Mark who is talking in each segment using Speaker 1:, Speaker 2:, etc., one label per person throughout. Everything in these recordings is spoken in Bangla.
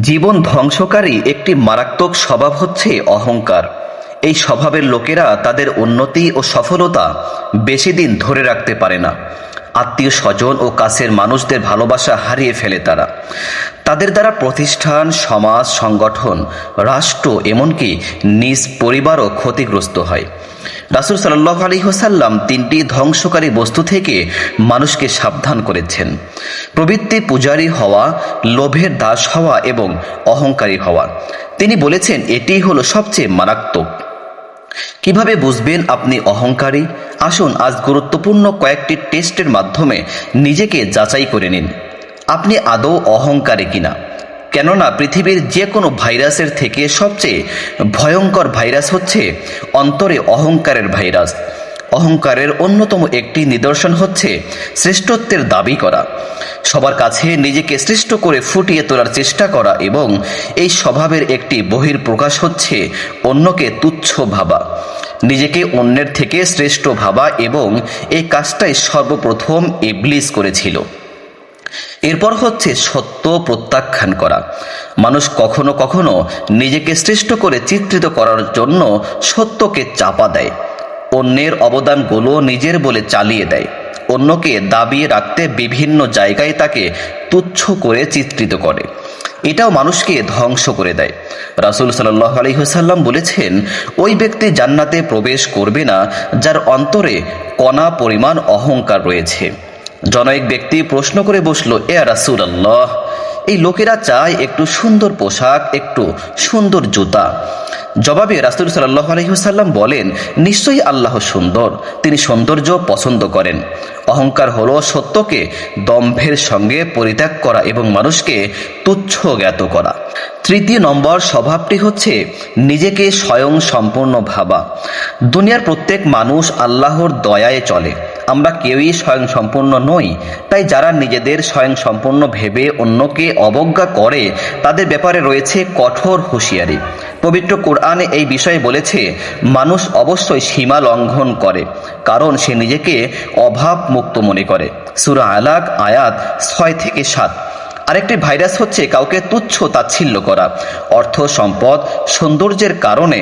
Speaker 1: জীবন ধ্বংসকারী একটি মারাত্মক স্বভাব হচ্ছে অহংকার। এই স্বভাবের লোকেরা তাদের উন্নতি ও সফলতা বেশি দিন ধরে রাখতে পারে না। আত্মীয় স্বজন ও কাছের মানুষদের ভালোবাসা হারিয়ে ফেলে তারা। তাদের দ্বারা প্রতিষ্ঠান, সমাজ, সংগঠন, রাষ্ট্র, এমনকি নিজ পরিবারও ক্ষতিগ্রস্ত হয়। রাসূল সাল্লাল্লাহু আলাইহি ওয়াসাল্লাম তিনটি ধ্বংসকারী বস্তু থেকে মানুষকে সাবধান করেছেন: প্রবৃত্তি পূজারী হওয়া, লোভের দাস হওয়া এবং অহংকারী হওয়া। তিনি বলেছেন এটিই হলো সবচেয়ে মারাত্মক। কিভাবে বুঝবেন আপনি অহংকারী? আসুন আজ গুরুত্বপূর্ণ কয়েকটি টেস্টের মাধ্যমে নিজেকে যাচাই করে নিন আপনি আদৌ অহংকারী কিনা। কেননা পৃথিবীর যে কোনো ভাইরাসের থেকে সবচেয়ে ভয়ঙ্কর ভাইরাস হচ্ছে অন্তরে অহংকারের ভাইরাস। অহংকারের অন্যতম একটি নিদর্শন হচ্ছে শ্রেষ্ঠত্বের দাবি করা, সবার কাছে নিজেকে শ্রেষ্ঠ করে ফুটিয়ে তোলার চেষ্টা করা, এবং এই স্বভাবের একটি বহিঃপ্রকাশ হচ্ছে অন্যকে তুচ্ছ ভাবা, নিজেকে অন্যের থেকে শ্রেষ্ঠ ভাবা, এবং এই কাজটাই সর্বপ্রথম ইবলিস করেছিল। এরপর হচ্ছে সত্য প্রত্যাখ্যান করা। মানুষ কখনো কখনো নিজেকে শ্রেষ্ঠ করে চিত্রিত করার জন্য সত্যকে চাপা দেয়, অন্যের অবদানগুলো নিজের বলে চালিয়ে দেয়, অন্যকে দাবিয়ে রাখতে বিভিন্ন জায়গায় তাকে তুচ্ছ করে চিত্রিত করে। এটাও মানুষকে ধ্বংস করে দেয়। রাসূল সাল্লাল্লাহু আলাইহি ওয়াসাল্লাম বলেছেন, ওই ব্যক্তি জান্নাতে প্রবেশ করবে না যার অন্তরে কণা পরিমাণ অহংকার রয়েছে। জনৈক ব্যক্তি প্রশ্ন করে বসল, এ রাসূলুল্লাহ, এই লোকেরা চায় একটু সুন্দর পোশাক, একটু সুন্দর জুতা। জবাবে রাসূল সাল্লাল্লাহু আলাইহি ওয়াসাল্লাম বলেন, নিশ্চয়ই আল্লাহ সুন্দর, তিনি সৌন্দর্য পছন্দ করেন। অহংকার হলো সত্যকে দম্ভের সঙ্গে পরিত্যাগ করা এবং মানুষকে তুচ্ছ জ্ঞাত করা। তৃতীয় নম্বর স্বভাবটি হচ্ছে নিজেকে স্বয়ং সম্পূর্ণ ভাবা। দুনিয়ার প্রত্যেক মানুষ আল্লাহর দয়ায় চলে, আমরা কেউই স্বয়ং সম্পূর্ণ নই। তাই যারা নিজেদের স্বয়ং সম্পূর্ণ ভেবে অন্যকে অবজ্ঞা করে তাদের ব্যাপারে রয়েছে কঠোর হুঁশিয়ারি। পবিত্র কোরআনে এই বিষয়ে বলেছে, মানুষ অবশ্যই সীমা লঙ্ঘন করে কারণ সে নিজেকে অভাব মুক্ত মনে করে। সূরা আলাক আয়াত 6 থেকে 7। আরেকটি ভাইরাস হচ্ছে কাউকে তুচ্ছ তাচ্ছিল্য করা। অর্থ, সম্পদ, সৌন্দর্যের কারণে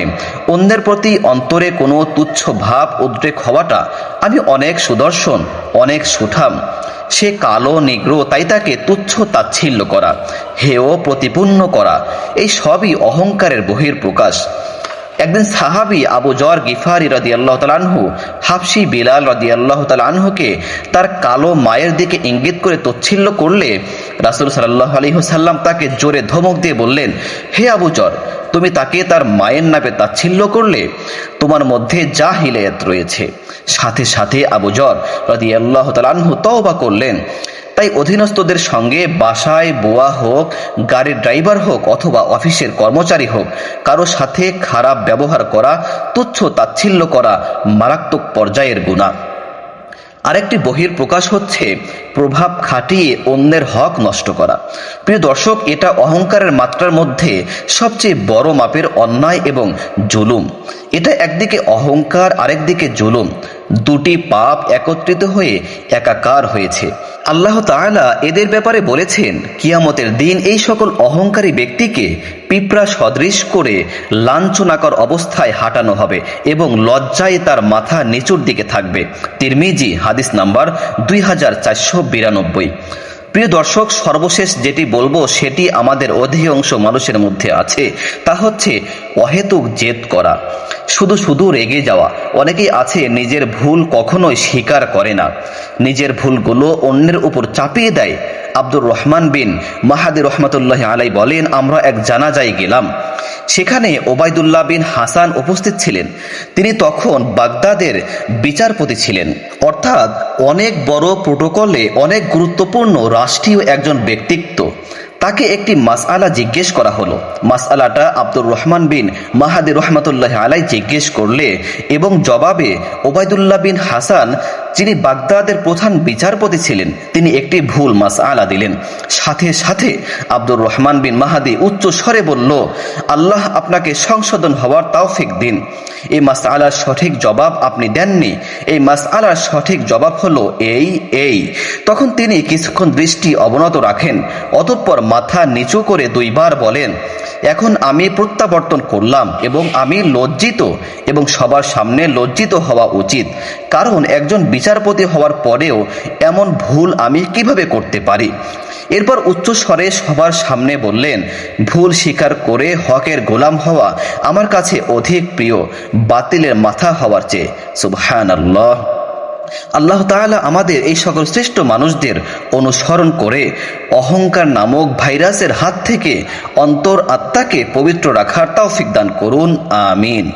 Speaker 1: অন্যের প্রতি অন্তরে কোনো তুচ্ছ ভাব উদ্রেক হওয়াটা, আমি অনেক সুদর্শন, অনেক সুঠাম, সে কালো নিগ্র, তাই তাকে তুচ্ছ তাচ্ছিল্য করা, হেয় প্রতিপন্ন করা, এই সবই অহংকারের বহিঃপ্রকাশ। একদিন সাহাবী আবু যর গিফারি রাদিয়াল্লাহু তাআলা আনহু হাবশী বিলাল রাদিয়াল্লাহু তাআলা আনহুকে তার কালো মায়ের দিকে ইঙ্গিত করে তাচ্ছিল্য করলে রাসূল সাল্লাল্লাহু আলাইহি ওয়াসাল্লাম তাকে জোরে ধমক দিয়ে বললেন, হে আবু যর, তুমি তাকে তার মায়ের নামে তাচ্ছিল্য করলে, তোমার মধ্যে জাহিলিয়াত রয়েছে। সাথে সাথে আবু যর রাদিয়াল্লাহু তাআলা আনহু তওবা করলেন। তাই অধীনস্থদের সঙ্গে, বাসায় বুয়া হোক, গাড়ির ড্রাইভার হোক অথবা অফিসের কর্মচারী হোক, কারো সাথে খারাপ ব্যবহার করা, তুচ্ছ তাচ্ছিল্য করা মারাত্মক পর্যায়ের গুনাহ। আরেকটি বহিঃপ্রকাশ হচ্ছে প্রভাব খাটিয়ে অন্যের হক নষ্ট করা। প্রিয় দর্শক, এটা অহংকারের মাত্রার মধ্যে সবচেয়ে বড় মাপের অন্যায় এবং জুলুম। এটা একদিকে অহংকার, আরেকদিকে জুলুম, দুটি পাপ একত্রিত হয়ে একাকার হয়েছে। আল্লাহ তাআলা এদের ব্যাপারে বলেছেন, কিয়ামতের দিন এই সকল অহংকারী ব্যক্তিকে পিঁপড়া সদৃশ করে লাঞ্ছনাকর অবস্থায় হাঁটানো হবে এবং লজ্জায় তার মাথা নিচুর দিকে থাকবে। তিরমিজি হাদিস নাম্বার 2492। প্রিয় দর্শক, সর্বশেষ যেটি বলবো সেটি আমাদের অধিকাংশ মানুষের মধ্যে আছে, তা হচ্ছে অহেতুক জেদ করা, শুধু শুধু রেগে যাওয়া। অনেকেই আছে নিজের ভুল কখনোই স্বীকার করে না, নিজের ভুলগুলো অন্যের উপর চাপিয়ে দেয়। আব্দুর রহমান বিন মাহাদি রহমাতুল্লাহি আলাইহি বলেন, আমরা এক জানাজায় গেলাম, সেখানে ওবায়দুল্লাহ বিন হাসান উপস্থিত ছিলেন। তিনি তখন বাগদাদের বিচারপতি ছিলেন, অর্থাৎ অনেক বড় প্রটোকলে অনেক গুরুত্বপূর্ণ রাষ্ট্রীয় একজন ব্যক্তিত্ব। তাকে একটি মাসআলা জিজ্ঞেস করা হলো। মাসআলাটা আব্দুর রহমান বিন মাহাদি রহমাতুল্লাহি আলাইহি জিজ্ঞেস করলে এবং জবাবে ওবায়দুল্লাহ বিন হাসান, যিনি বাগদাদের প্রধান বিচারপতি ছিলেন, তিনি একটি ভুল মাসআলা দিলেন। সাথে সাথে আব্দুর রহমান বিন মাহাদি উচ্চ স্বরে বলল, আল্লাহ আপনাকে সংশোধন হওয়ার তৌফিক দিন। এই মাসআলার সঠিক জবাব আপনি দেননি। এই মাসআলার সঠিক জবাব হলো এই। তখন তিনি কিছুক্ষণ দৃষ্টি অবনত রাখেন, অতঃপর মাথা নিচু করে 2 বার বলেন, এখন আমি প্রত্যাবর্তন করলাম এবং আমি লজ্জিত এবং সবার সামনে লজ্জিত হওয়া উচিত, কারণ একজন বিচারপতি হওয়ার পরেও এমন ভুল আমি কিভাবে করতে পারি। এরপর উচ্চস্বরে সবার সামনে বললেন, ভুল স্বীকার করে হকের গোলাম হওয়া আমার কাছে অধিক প্রিয় বাতিলের মাথা হওয়ার চেয়ে। সুবহানাল্লাহ। আল্লাহ তাআলা আমাদের এই সকল শ্রেষ্ঠ মানুষদের অনুসরণ করে অহংকার নামক ভাইরাসের হাত থেকে অন্তর আত্মাকে পবিত্র রাখার তৌফিক দান করুন। আমিন।